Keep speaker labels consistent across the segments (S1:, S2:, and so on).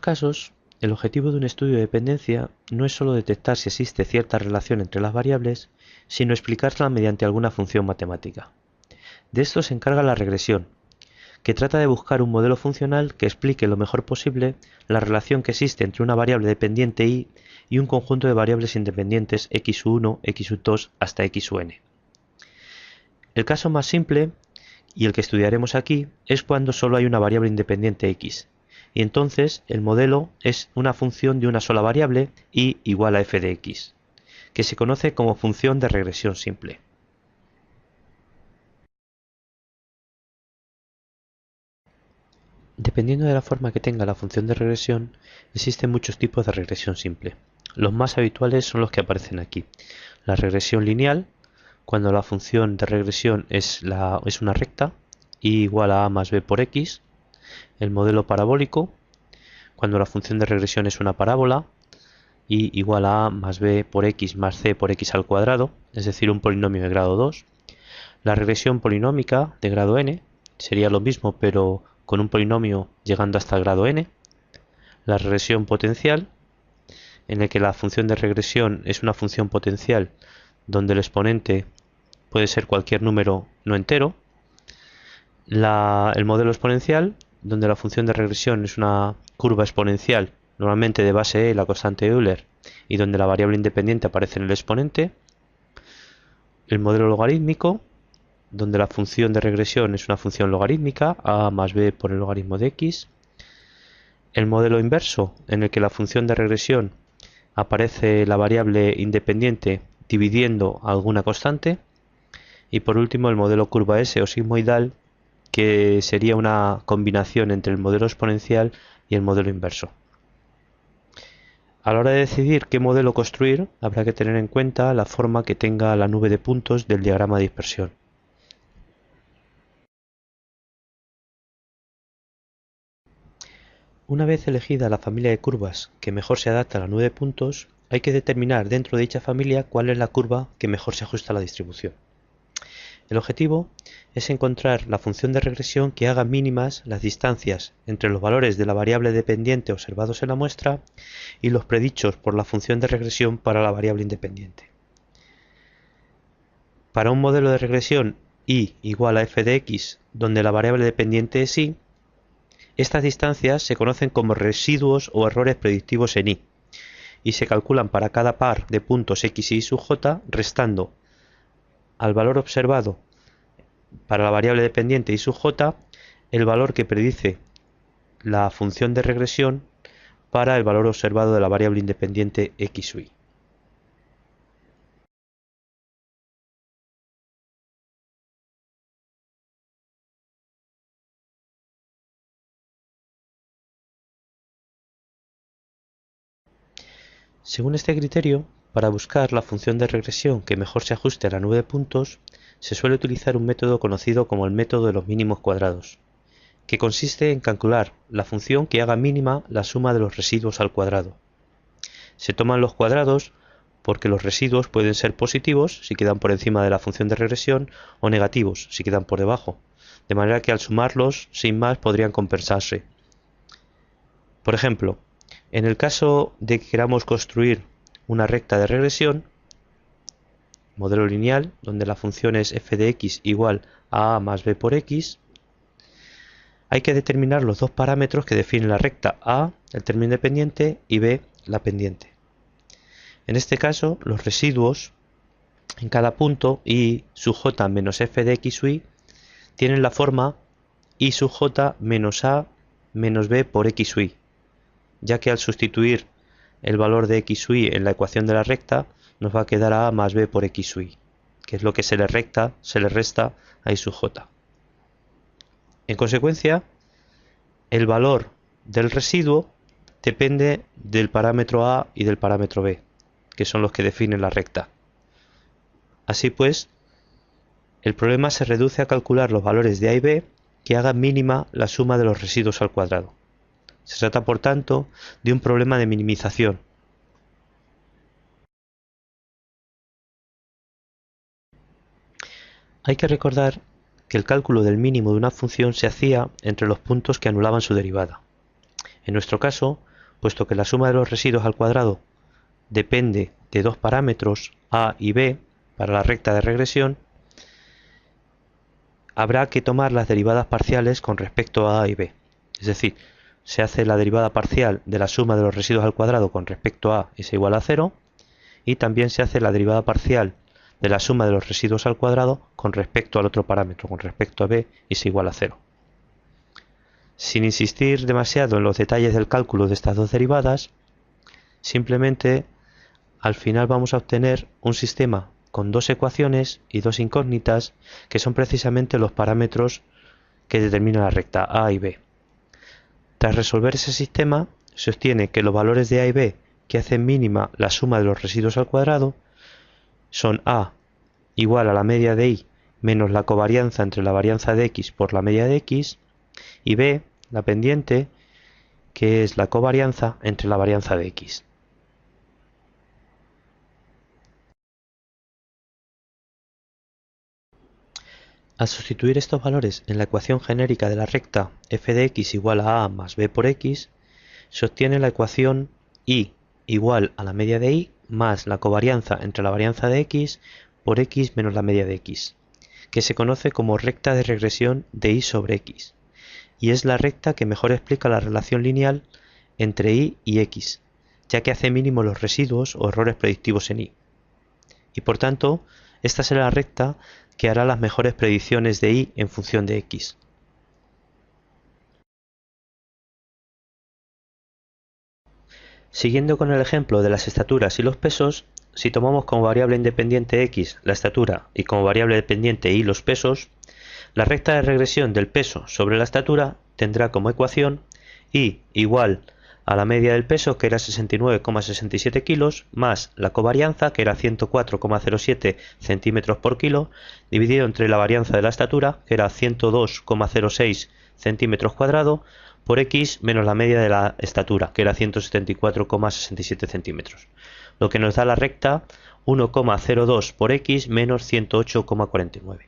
S1: muchos casos, el objetivo de un estudio de dependencia no es solo detectar si existe cierta relación entre las variables, sino explicarla mediante alguna función matemática. De esto se encarga la regresión, que trata de buscar un modelo funcional que explique lo mejor posible la relación que existe entre una variable dependiente y un conjunto de variables independientes x1, x2 hasta xn. El caso más simple, y el que estudiaremos aquí, es cuando solo hay una variable independiente x, y entonces el modelo es una función de una sola variable y igual a f de x, que se conoce como función de regresión simple. Dependiendo de la forma que tenga la función de regresión, existen muchos tipos de regresión simple. Los más habituales son los que aparecen aquí. La regresión lineal, cuando la función de regresión es una recta, y igual a más b por x. El modelo parabólico, cuando la función de regresión es una parábola, y igual a más b por x más c por x al cuadrado, es decir, un polinomio de grado 2. La regresión polinómica de grado n sería lo mismo, pero con un polinomio llegando hasta el grado n. La regresión potencial, en el que la función de regresión es una función potencial donde el exponente puede ser cualquier número no entero. El modelo exponencial, donde la función de regresión es una curva exponencial, normalmente de base e, la constante de Euler, y donde la variable independiente aparece en el exponente. El modelo logarítmico, donde la función de regresión es una función logarítmica, a más b por el logaritmo de x. El modelo inverso, en el que la función de regresión aparece la variable independiente dividiendo alguna constante. Y por último el modelo curva S o sigmoidal, que sería una combinación entre el modelo exponencial y el modelo inverso. A la hora de decidir qué modelo construir, habrá que tener en cuenta la forma que tenga la nube de puntos del diagrama de dispersión. Una vez elegida la familia de curvas que mejor se adapta a la nube de puntos, hay que determinar dentro de dicha familia cuál es la curva que mejor se ajusta a la distribución. El objetivo es encontrar la función de regresión que haga mínimas las distancias entre los valores de la variable dependiente observados en la muestra y los predichos por la función de regresión para la variable independiente. Para un modelo de regresión y igual a f de x, donde la variable dependiente es y, estas distancias se conocen como residuos o errores predictivos en y se calculan para cada par de puntos x y y sub j, restando al valor observado para la variable dependiente y sub j el valor que predice la función de regresión para el valor observado de la variable independiente x sub y. Según este criterio, para buscar la función de regresión que mejor se ajuste a la nube de puntos, se suele utilizar un método conocido como el método de los mínimos cuadrados, que consiste en calcular la función que haga mínima la suma de los residuos al cuadrado. Se toman los cuadrados porque los residuos pueden ser positivos si quedan por encima de la función de regresión o negativos si quedan por debajo, de manera que al sumarlos sin más podrían compensarse. Por ejemplo, en el caso de que queramos construir una recta de regresión, modelo lineal, donde la función es f de x igual a más b por x, hay que determinar los dos parámetros que definen la recta: a, el término independiente, y b, la pendiente. En este caso, los residuos en cada punto y sub j menos f de x sub y tienen la forma y sub j menos a menos b por x sub y, ya que al sustituir el valor de x sub y en la ecuación de la recta nos va a quedar a más b por x sub y, que es lo que se le resta a y sub j. En consecuencia, el valor del residuo depende del parámetro a y del parámetro b, que son los que definen la recta. Así pues, el problema se reduce a calcular los valores de a y b que hagan mínima la suma de los residuos al cuadrado. Se trata, por tanto, de un problema de minimización. Hay que recordar que el cálculo del mínimo de una función se hacía entre los puntos que anulaban su derivada. En nuestro caso, puesto que la suma de los residuos al cuadrado depende de dos parámetros a y b para la recta de regresión, habrá que tomar las derivadas parciales con respecto a y b. Es decir, se hace la derivada parcial de la suma de los residuos al cuadrado con respecto a es igual a 0, y también se hace la derivada parcial de la suma de los residuos al cuadrado con respecto al otro parámetro, con respecto a b es igual a 0. Sin insistir demasiado en los detalles del cálculo de estas dos derivadas, simplemente al final vamos a obtener un sistema con dos ecuaciones y dos incógnitas que son precisamente los parámetros que determinan la recta a y b. Tras resolver ese sistema, se obtiene que los valores de a y b que hacen mínima la suma de los residuos al cuadrado son a igual a la media de y menos la covarianza entre la varianza de x por la media de x, y b, la pendiente, que es la covarianza entre la varianza de x. Al sustituir estos valores en la ecuación genérica de la recta f de x igual a más b por x, se obtiene la ecuación y igual a la media de y más la covarianza entre la varianza de x por x menos la media de x, que se conoce como recta de regresión de y sobre x, y es la recta que mejor explica la relación lineal entre y x, ya que hace mínimo los residuos o errores predictivos en y. Y por tanto, esta será la recta que hará las mejores predicciones de y en función de x. Siguiendo con el ejemplo de las estaturas y los pesos, si tomamos como variable independiente x la estatura y como variable dependiente y los pesos, la recta de regresión del peso sobre la estatura tendrá como ecuación y igual a la media del peso, que era 69,67 kilos, más la covarianza, que era 104,07 centímetros por kilo, dividido entre la varianza de la estatura, que era 102,06 centímetros cuadrados, por x menos la media de la estatura, que era 174,67 centímetros, lo que nos da la recta 1,02 por x menos 108,49.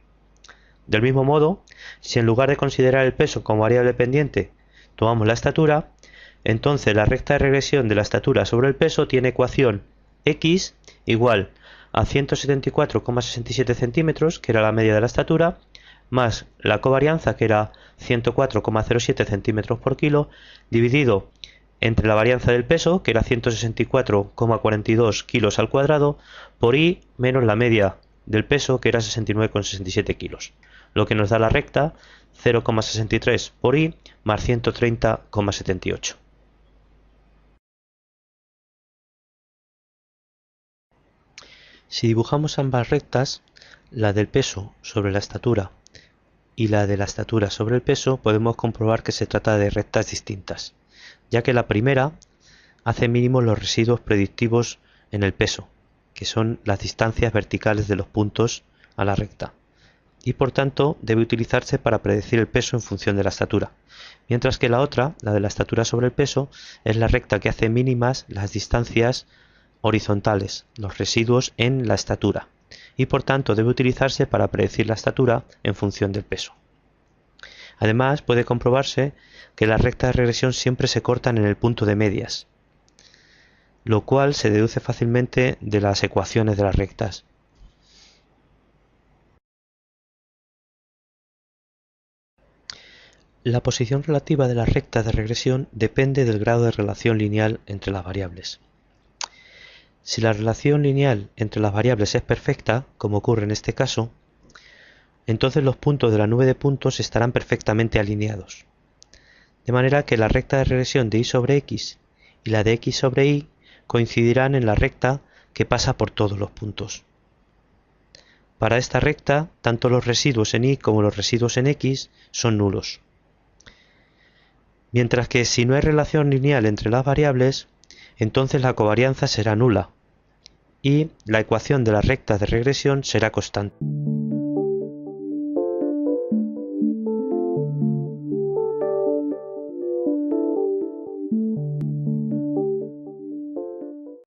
S1: Del mismo modo, si en lugar de considerar el peso como variable pendiente tomamos la estatura, entonces la recta de regresión de la estatura sobre el peso tiene ecuación x igual a 174,67 centímetros, que era la media de la estatura, más la covarianza, que era 104,07 centímetros por kilo, dividido entre la varianza del peso, que era 164,42 kilos al cuadrado, por y menos la media del peso, que era 69,67 kilos, lo que nos da la recta 0,63 por y más 130,78. Si dibujamos ambas rectas, la del peso sobre la estatura y la de la estatura sobre el peso, podemos comprobar que se trata de rectas distintas, ya que la primera hace mínimos los residuos predictivos en el peso, que son las distancias verticales de los puntos a la recta, y por tanto debe utilizarse para predecir el peso en función de la estatura, mientras que la otra, la de la estatura sobre el peso, es la recta que hace mínimas las distancias horizontales, los residuos en la estatura, y por tanto debe utilizarse para predecir la estatura en función del peso. Además, puede comprobarse que las rectas de regresión siempre se cortan en el punto de medias, lo cual se deduce fácilmente de las ecuaciones de las rectas. La posición relativa de las rectas de regresión depende del grado de relación lineal entre las variables. Si la relación lineal entre las variables es perfecta, como ocurre en este caso, entonces los puntos de la nube de puntos estarán perfectamente alineados, de manera que la recta de regresión de y sobre x y la de x sobre y coincidirán en la recta que pasa por todos los puntos. Para esta recta, tanto los residuos en y como los residuos en x son nulos. Mientras que si no hay relación lineal entre las variables, entonces la covarianza será nula y la ecuación de las rectas de regresión será constante.